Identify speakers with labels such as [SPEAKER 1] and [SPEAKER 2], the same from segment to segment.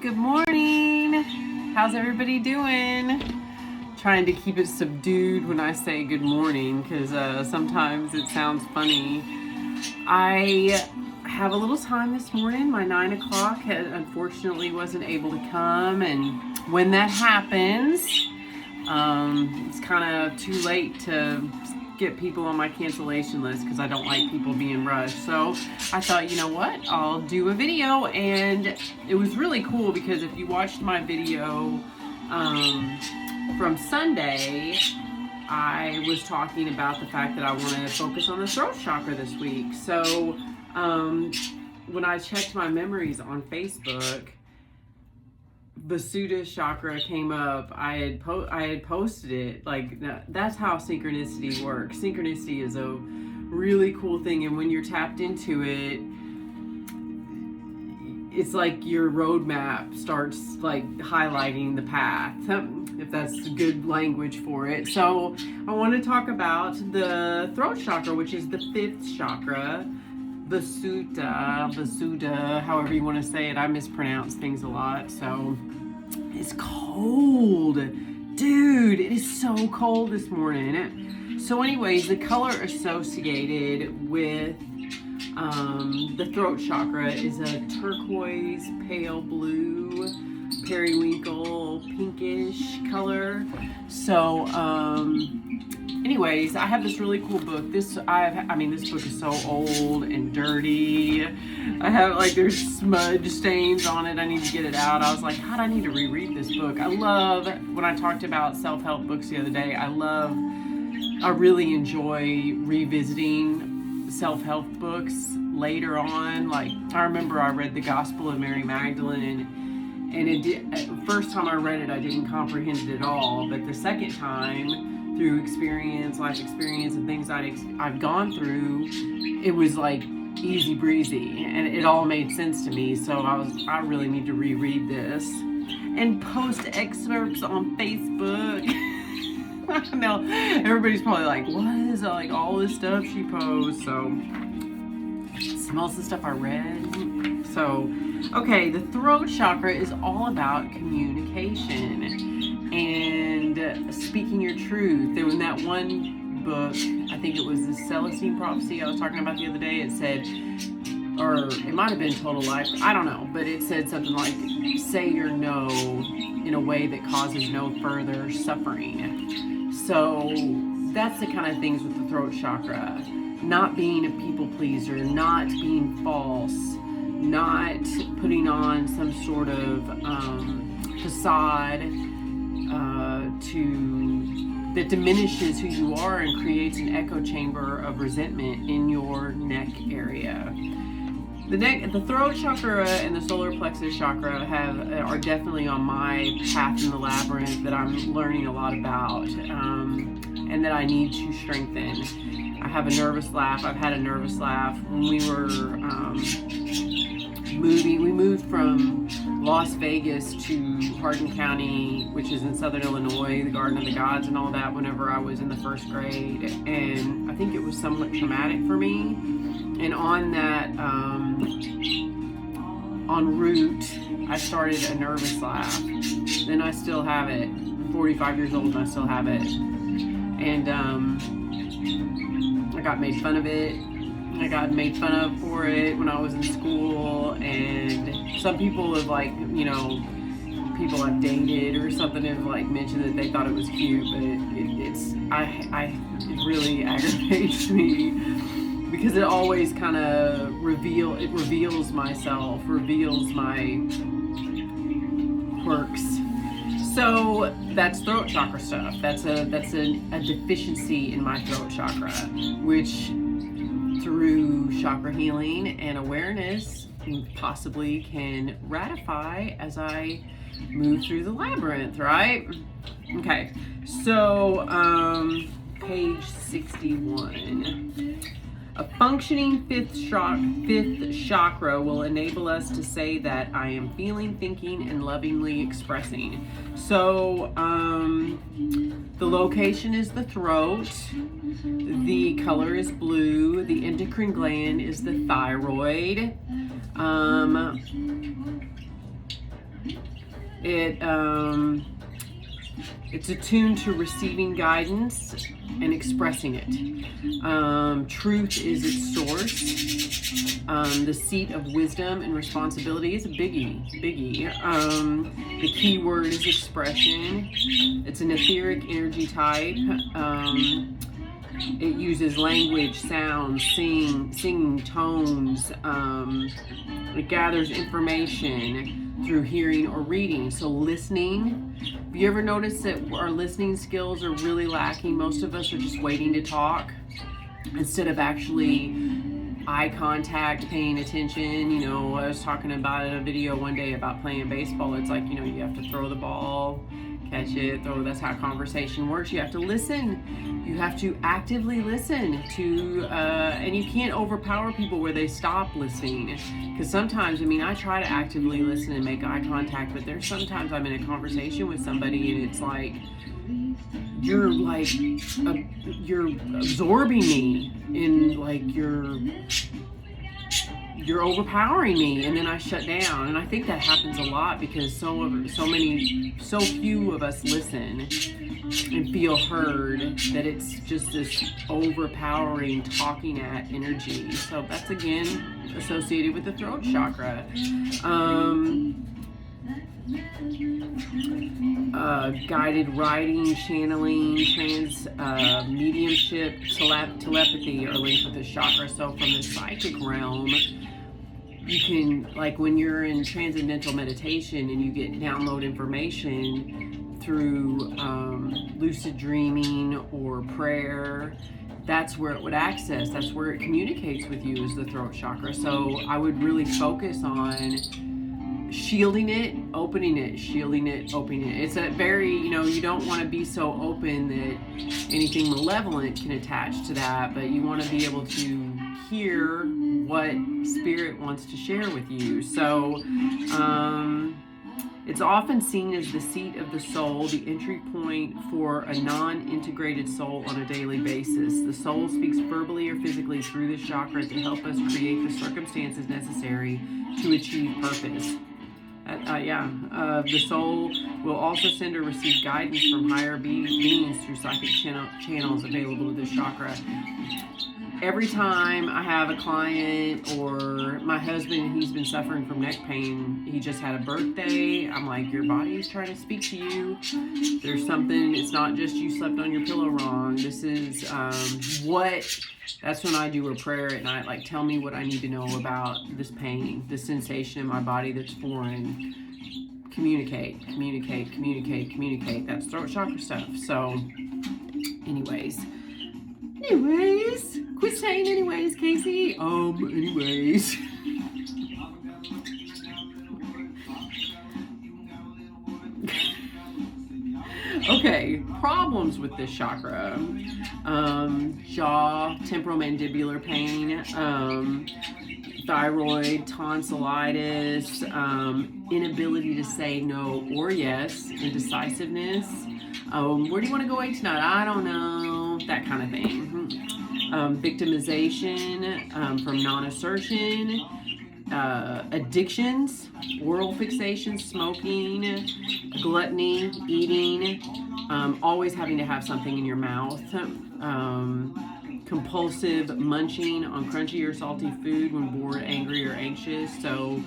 [SPEAKER 1] Good morning. How's everybody doing? Trying to keep it subdued when I say good morning because sometimes it sounds funny. I have a little time this morning. My 9 o'clock unfortunately wasn't able to come, and when that happens, it's kind of too late to get people on my cancellation list because I don't like people being rushed. So I thought, you know what, I'll do a video. And it was really cool because if you watched my video from Sunday, I was talking about the fact that I want to focus on the throat chakra this week. So when I checked my memories on Facebook, Visuddha chakra came up. I had posted it. Like, that's how synchronicity works. Synchronicity is a really cool thing, and when you're tapped into it, it's like your roadmap starts like highlighting the path, if that's good language for it. So I want to talk about the throat chakra, which is the 5th chakra. Visuddha, however you want to say it. I mispronounce things a lot. So it's cold, dude. It is so cold this morning. So anyways, the color associated with the throat chakra is a turquoise, pale blue, periwinkle, pinkish color. So anyways, I have this really cool book. This book is so old and dirty. I have, like, there's smudge stains on it. I need to get it out. I was like, God, I need to reread this book. I love, when I talked about self-help books the other day, I really enjoy revisiting self-help books later on. Like, I remember I read the Gospel of Mary Magdalene, and the first time I read it, I didn't comprehend it at all. But the second time, through life experience, and things I've gone through, it was like easy breezy, and it all made sense to me. So I really need to reread this and post excerpts on Facebook. I know everybody's probably like, what is like all this stuff she posts? So most of the stuff I read. So okay, the throat chakra is all about communication and speaking your truth. In that one book, I think it was the Celestine Prophecy I was talking about the other day, it said, or it might have been Total Life, I don't know, but it said something like, say your no in a way that causes no further suffering. So that's the kind of things with the throat chakra. Not being a people pleaser, not being false, not putting on some sort of facade that diminishes who you are and creates an echo chamber of resentment in your neck area. The throat chakra and the solar plexus chakra are definitely on my path in the labyrinth that I'm learning a lot about, and that I need to strengthen. I have a nervous laugh. I've had a nervous laugh. When we were we moved from Las Vegas to Hardin County, which is in southern Illinois, the Garden of the Gods and all that, whenever I was in the 1st grade. And I think it was somewhat traumatic for me. And on that, en route, I started a nervous laugh. Then I still have it. I'm 45 years old and I still have it. And I got made fun of it. I got made fun of for it when I was in school, and some people have, like, you know, people I've dated or something have, like, mentioned that they thought it was cute, but it really aggravates me because it always kind of reveals myself, reveals my quirks. So that's throat chakra stuff. That's a deficiency in my throat chakra, which through chakra healing and awareness possibly can ratify as I move through the labyrinth, right? Okay, so page 61. A functioning fifth chakra will enable us to say that I am feeling, thinking, and lovingly expressing. So the location is the throat. The color is blue. The endocrine gland is the thyroid. It's attuned to receiving guidance and expressing it. Truth is its source. The seat of wisdom and responsibility is a biggie. The key word is expression. It's an etheric energy type. It uses language, sounds, singing tones. It gathers information through hearing or reading. So listening. Have you ever noticed that our listening skills are really lacking? Most of us are just waiting to talk instead of actually eye contact, paying attention. You know, I was talking about a video one day about playing baseball. It's like, you know, you have to throw the ball, catch it, throw. That's how conversation works. You have to listen. You have to actively listen to, and you can't overpower people where they stop listening. Because sometimes, I mean, I try to actively listen and make eye contact, but there's sometimes I'm in a conversation with somebody and it's like, you're absorbing me in like you're overpowering me, and then I shut down. And I think that happens a lot because so few of us listen and feel heard, that it's just this overpowering talking at energy. So that's again associated with the throat chakra. Guided writing, channeling, mediumship, telepathy are linked with this chakra. So from the psychic realm, you can, like when you're in transcendental meditation and you get download information through lucid dreaming or prayer, that's where it would access, that's where it communicates with you, is the throat chakra. So I would really focus on shielding it, opening it, shielding it, opening it. It's a very, you know, you don't want to be so open that anything malevolent can attach to that, but you want to be able to hear what spirit wants to share with you. So it's often seen as the seat of the soul, the entry point for a non-integrated soul on a daily basis. The soul speaks verbally or physically through this chakra to help us create the circumstances necessary to achieve purpose. The soul will also send or receive guidance from higher beings through psychic channels available to this chakra. Every time I have a client, or my husband, he's been suffering from neck pain, he just had a birthday, I'm like, your body is trying to speak to you. There's something, it's not just you slept on your pillow wrong. This is that's when I do a prayer at night, like, tell me what I need to know about this pain, this sensation in my body that's foreign. Communicate. That's throat chakra stuff. So, anyways, quit saying anyways, Casey. Anyways. Okay, problems with this chakra. Jaw, temporomandibular pain, thyroid, tonsillitis, inability to say no or yes, indecisiveness. Where do you want to go eat tonight? I don't know. That kind of thing. Victimization from non-assertion. Addictions, oral fixation, smoking, gluttony, eating, always having to have something in your mouth, compulsive munching on crunchy or salty food when bored, angry, or anxious. So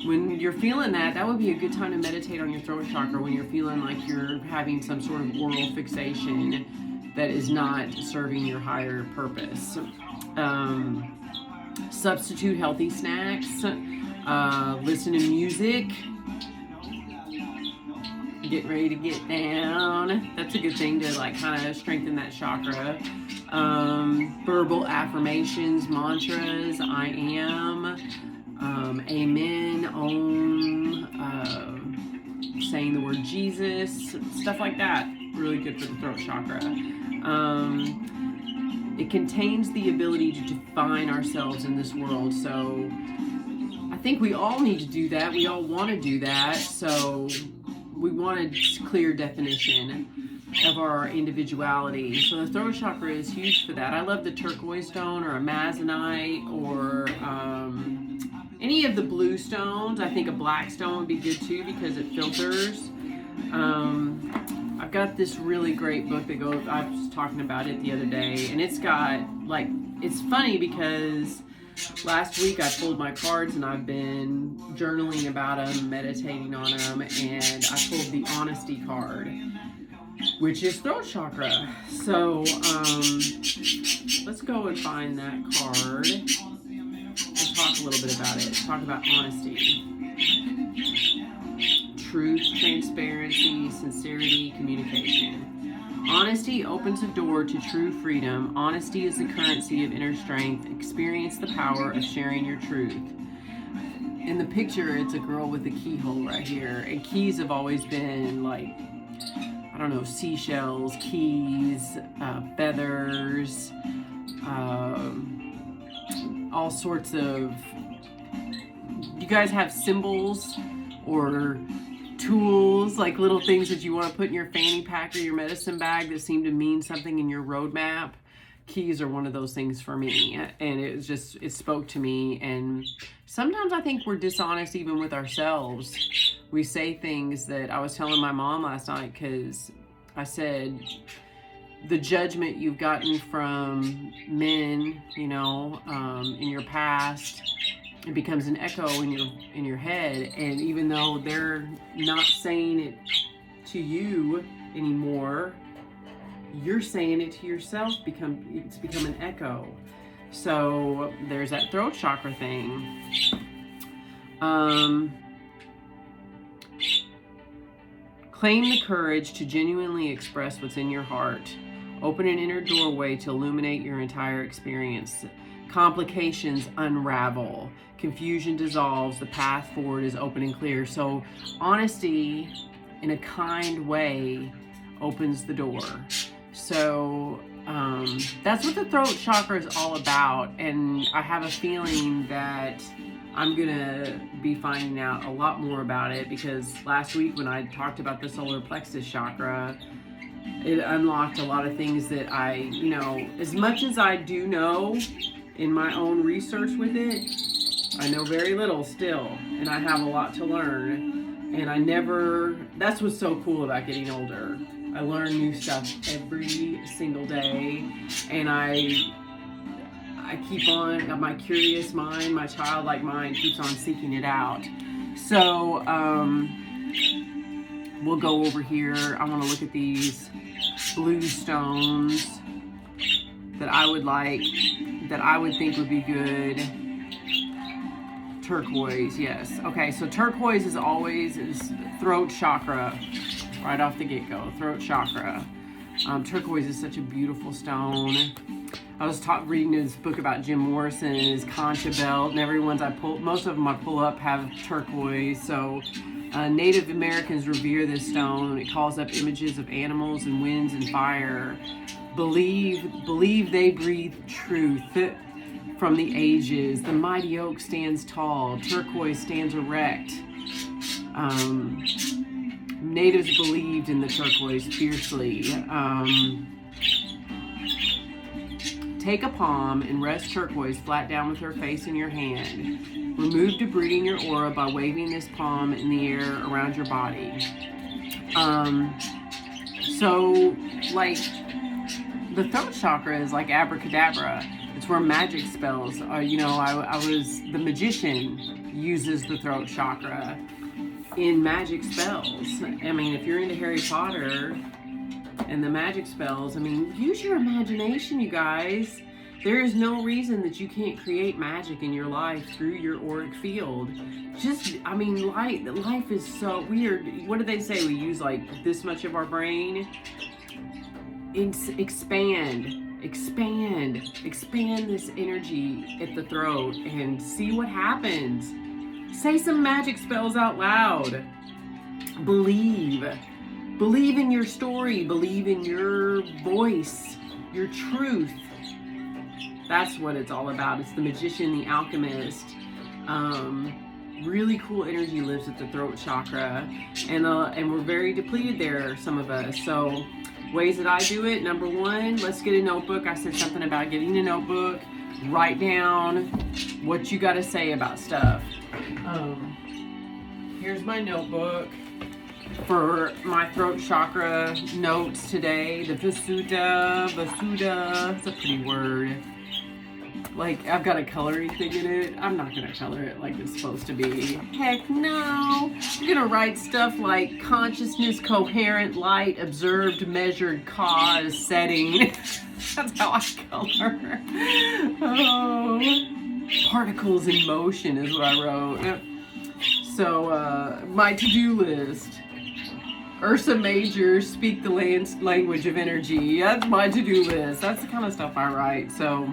[SPEAKER 1] when you're feeling that would be a good time to meditate on your throat chakra, when you're feeling like you're having some sort of oral fixation that is not serving your higher purpose. Substitute healthy snacks, listen to music, get ready to get down. That's a good thing to like kind of strengthen that chakra. Verbal affirmations, mantras, I am, amen, om, saying the word Jesus, stuff like that. Really good for the throat chakra. It contains the ability to define ourselves in this world. So I think we all need to do that. We all want to do that. So we want a clear definition of our individuality. So the throat chakra is huge for that. I love the turquoise stone or a amazonite or any of the blue stones. I think a black stone would be good too because it filters. I've got this really great book that goes, I was talking about it the other day, and it's got, like, it's funny because last week I pulled my cards and I've been journaling about them, meditating on them, and I pulled the honesty card, which is throat chakra. So let's go and find that card and talk a little bit about it. Talk about honesty. Truth, transparency, sincerity, communication. Honesty opens a door to true freedom. Honesty is the currency of inner strength. Experience the power of sharing your truth. In the picture, it's a girl with a keyhole right here. And keys have always been like, I don't know, seashells, keys, feathers, all sorts of... You guys have symbols or tools, like little things that you want to put in your fanny pack or your medicine bag that seem to mean something in your roadmap? Keys are one of those things for me, and it spoke to me. And sometimes I think we're dishonest even with ourselves. We say things that I was telling my mom last night, because I said the judgment you've gotten from men, you know, in your past, it becomes an echo in your head, and even though they're not saying it to you anymore, you're saying it to yourself. It's become an echo. So there's that throat chakra thing. Claim the courage to genuinely express what's in your heart. Open an inner doorway to illuminate your entire experience. Complications unravel. Confusion dissolves. The path forward is open and clear. So honesty in a kind way opens the door. So that's what the throat chakra is all about. And I have a feeling that I'm gonna be finding out a lot more about it, because last week when I talked about the solar plexus chakra, it unlocked a lot of things that I, you know, as much as I do know in my own research with it, I know very little still, and I have a lot to learn. And I never, that's what's so cool about getting older. I learn new stuff every single day, and I keep on, my curious mind, my childlike mind keeps on seeking it out. So we'll go over here. I want to look at these blue stones that I would like, that I would think would be good. Turquoise, yes. Okay, so turquoise is always throat chakra, right off the get-go, throat chakra. Turquoise is such a beautiful stone. I was reading this book about Jim Morrison and his concha belt, and most of them I pull up have turquoise. So Native Americans revere this stone. It calls up images of animals and winds and fire. Believe they breathe truth from the ages. The mighty oak stands tall. Turquoise stands erect. Natives believed in the turquoise fiercely. Take a palm and rest turquoise flat down with her face in your hand. Remove debris in your aura by waving this palm in the air around your body. So, like, the throat chakra is like abracadabra. It's where magic spells are. You know, the magician uses the throat chakra in magic spells. I mean, if you're into Harry Potter and the magic spells, I mean, use your imagination, you guys. There is no reason that you can't create magic in your life through your auric field. I mean, life is so weird. What do they say? We use like this much of our brain. Expand this energy at the throat and see what happens. Say some magic spells out loud. Believe in your story. Believe in your voice, your truth. That's what it's all about. It's the magician, the alchemist. Really cool energy lives at the throat chakra, and we're very depleted there, some of us. So ways that I do it: number one, let's get a notebook. I said something about getting a notebook. write down what you got to say about stuff. Here's my notebook for my throat chakra notes today. The Vasuddha, it's a pretty word. Like, I've got a coloring thing in it. I'm not gonna color it like it's supposed to be. Heck no. I'm gonna write stuff like consciousness, coherent, light, observed, measured, cause, setting. That's how I color. Oh, particles in motion is what I wrote. So, my to-do list. Ursa Major, speak the language of energy. That's my to-do list. That's the kind of stuff I write. So,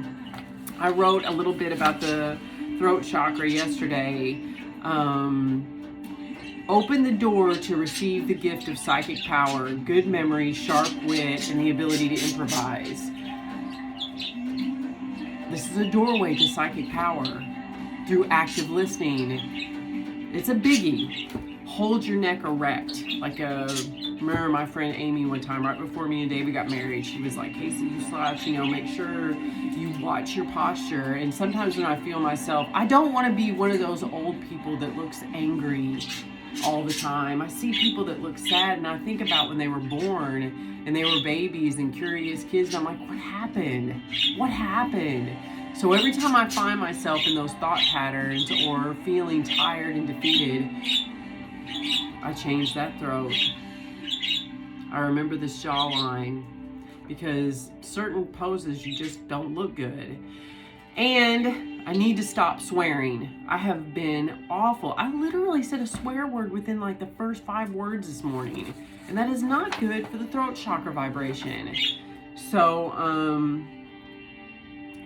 [SPEAKER 1] I wrote a little bit about the throat chakra yesterday. Open the door to receive the gift of psychic power, good memory, sharp wit, and the ability to improvise. This is a doorway to psychic power through active listening. It's a biggie. Hold your neck erect. Remember my friend Amy one time, right before me and David got married, she was like, Casey, you slouch, make sure you watch your posture. And sometimes when I feel myself, I don't want to be one of those old people that looks angry all the time. I see people that look sad, and I think about when they were born and they were babies and curious kids, and I'm like, what happened? What happened? So every time I find myself in those thought patterns or feeling tired and defeated, I change that throat. I remember this jawline, because certain poses you just don't look good. And I need to stop swearing. I have been awful. I literally said a swear word within like the first 5 words this morning, and that is not good for the throat chakra vibration. So,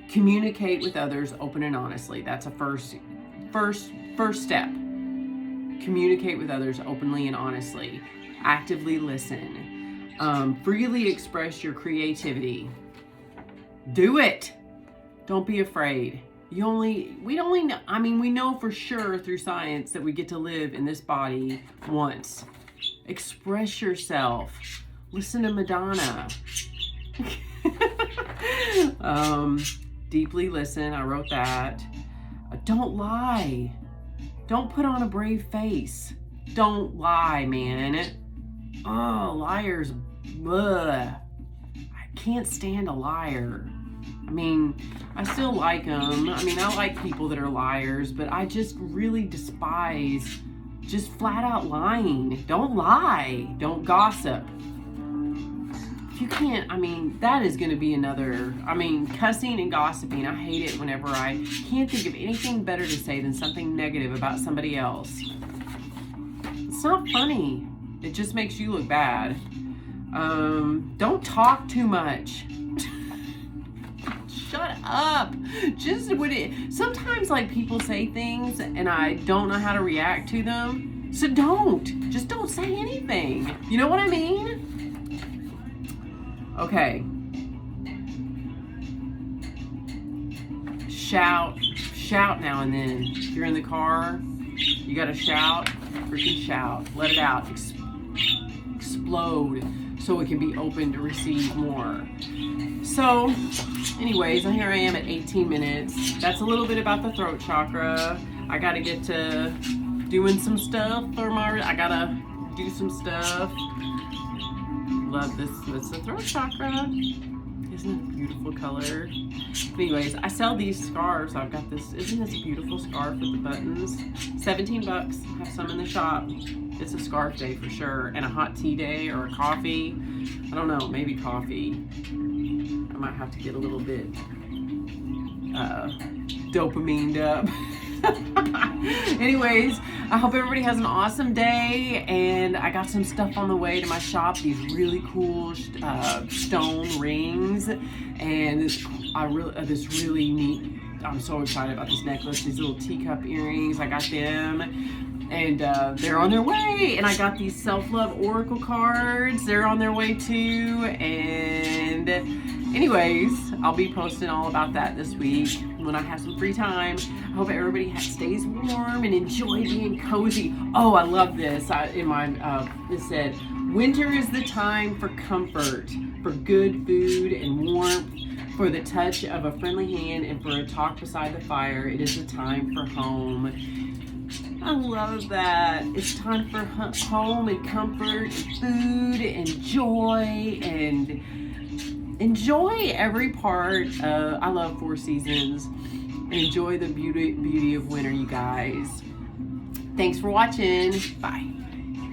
[SPEAKER 1] communicate with others open and honestly. That's a first step. Communicate with others openly and honestly. Actively listen. Freely express your creativity. Do it. Don't be afraid. We know for sure through science that we get to live in this body once. Express yourself. Listen to Madonna. Deeply listen. I wrote that. Don't lie. Don't put on a brave face. Don't lie, man. Oh, liars. Ugh. I can't stand a liar. I still like them. I like people that are liars, but I just really despise just flat out lying. Don't lie. Don't gossip. If you can't, that is going to be another, cussing and gossiping. I hate it whenever I can't think of anything better to say than something negative about somebody else. It's not funny. It just makes you look bad. Don't talk too much. Shut up. Sometimes people say things and I don't know how to react to them. So just don't say anything. You know what I mean? Okay. Shout now and then. If you're in the car, you gotta shout. Freaking shout. Let it out. Explode so it can be open to receive more. So, anyways, here I am at 18 minutes. That's a little bit about the throat chakra. I gotta get to doing some stuff I gotta do some stuff. Love this. It's the throat chakra. Isn't it a beautiful color? Anyways, I sell these scarves. I've got this. Isn't this a beautiful scarf with the buttons? $17. Have some in the shop. It's a scarf day for sure, and a hot tea day or a coffee. I don't know, maybe coffee. I might have to get a little bit dopamined up. Anyways, I hope everybody has an awesome day, and I got some stuff on the way to my shop. These really cool stone rings, and this really neat. I'm so excited about this necklace. These little teacup earrings. I got them, and they're on their way. And I got these self-love oracle cards. They're on their way too. And anyways, I'll be posting all about that this week when I have some free time. I hope everybody stays warm and enjoy being cozy. Oh, I love this. It said, winter is the time for comfort, for good food and warmth, For the touch of a friendly hand and for a talk beside the fire, it is a time for home. I love that. It's time for home and comfort and food and joy, and enjoy every part. I love 4 seasons. Enjoy the beauty of winter, you guys. Thanks for watching. Bye.